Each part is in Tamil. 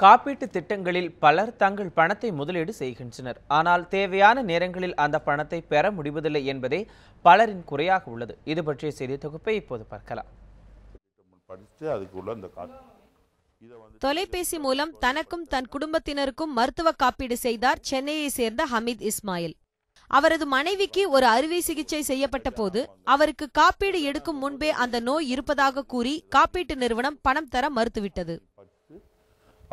காப்பீட்டு திட்டங்களில் பலர் தங்கள் பணத்தை முதலீடு செய்கின்றனர். ஆனால் தேவையான நேரங்களில் அந்த பணத்தை பெற முடிவதில்லை என்பதே பலரின் குறையாக உள்ளது. இது பற்றிய செய்தி தொகுப்பை இப்போது பார்க்கலாம். தொலைபேசி மூலம் தனக்கும் தன் குடும்பத்தினருக்கும் மருத்துவ காப்பீடு செய்தார் சென்னையை சேர்ந்த ஹமீத் இஸ்மாயில். அவரது மனைவிக்கு ஒரு அறுவை சிகிச்சை செய்யப்பட்ட போது அவருக்கு காப்பீடு எடுக்கும் முன்பே அந்த நோய் இருப்பதாக கூறி காப்பீட்டு நிறுவனம் பணம் தர மறுத்துவிட்டது.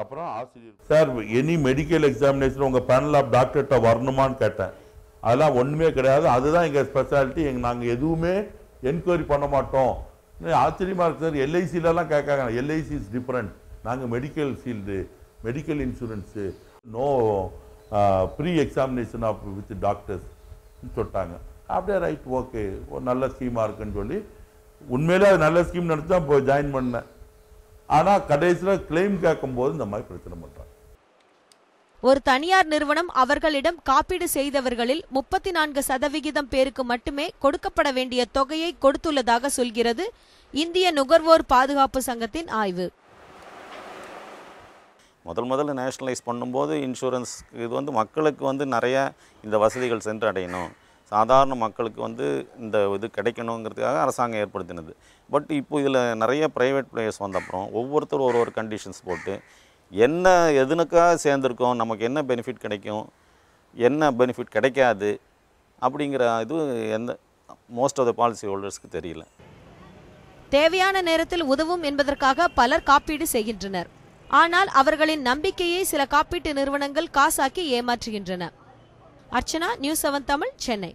அப்புறம் ஆசிரியர் சார் எனி மெடிக்கல் எக்ஸாமினேஷன் உங்க பேனல் ஆஃப் டாக்டர்கிட்ட வரணுமான்னு கேட்டேன். அதெல்லாம் ஒண்ணுமே கிடையாது, அதுதான் எங்க ஸ்பெஷாலிட்டி, நாங்க எதுவுமே என்கொயரி பண்ண மாட்டோம். ஆச்சரியமா இருக்கு சார். எல்ஐசிலாம் கேட்காங்க, எல்ஐசி இஸ் டிஃபரெண்ட், நாங்க medical field, medical insurance, no pre examination of with doctors சொல்லிட்டாங்க. அப்படியே ரைட், ஓகே, ஒரு நல்ல ஸ்கீமாக இருக்குன்னு சொல்லி உண்மையிலே அது நல்ல ஸ்கீம் நடத்தி தான் போய் ஜாயின் பண்ணேன். ஆனால் கடைசியில் கிளைம் கேட்கும்போது இந்த மாதிரி பிரச்சனை பண்ணுறாங்க. ஒரு தனியார் நிறுவனம் அவர்களிடம் காப்பீடு செய்தவர்களில் 34% பேருக்கு மட்டுமே கொடுக்கப்பட வேண்டிய தொகையை கொடுத்துள்ளதாக சொல்கிறது இந்திய நுகர்வோர் பாதுகாப்பு சங்கத்தின் ஆய்வு. முதல்ல நேஷனலைஸ் பண்ணும்போது இன்சூரன்ஸ் இது மக்களுக்கு நிறைய இந்த வசதிகள் சென்றடையணும், சாதாரண மக்களுக்கு இந்த இது கிடைக்கணுங்கிறதுக்காக அரசாங்கம் ஏற்படுத்தினது. பட் இப்போ இதில் நிறைய ப்ரைவேட் பிளேயர்ஸ் வந்தப்புறம் ஒவ்வொருத்தரும் ஒரு கண்டிஷன்ஸ் போட்டு என்ன எதுனுக்காக சேர்ந்துருக்கோம், நமக்கு என்ன பெனிஃபிட் கிடைக்கும், என்ன பெனிஃபிட் கிடைக்காது அப்படிங்கிற இது மோஸ்ட் ஆஃப் த பாலிசி ஹோல்டர்ஸ்க்கு தெரியல. தேவையான நேரத்தில் உதவும் என்பதற்காக பலர் காப்பீடு செய்கின்றனர். ஆனால் அவர்களின் நம்பிக்கையை சில காப்பீட்டு நிறுவனங்கள் காசாக்கி ஏமாற்றுகின்றன. அர்ச்சனா, நியூஸ் 7 தமிழ், சென்னை.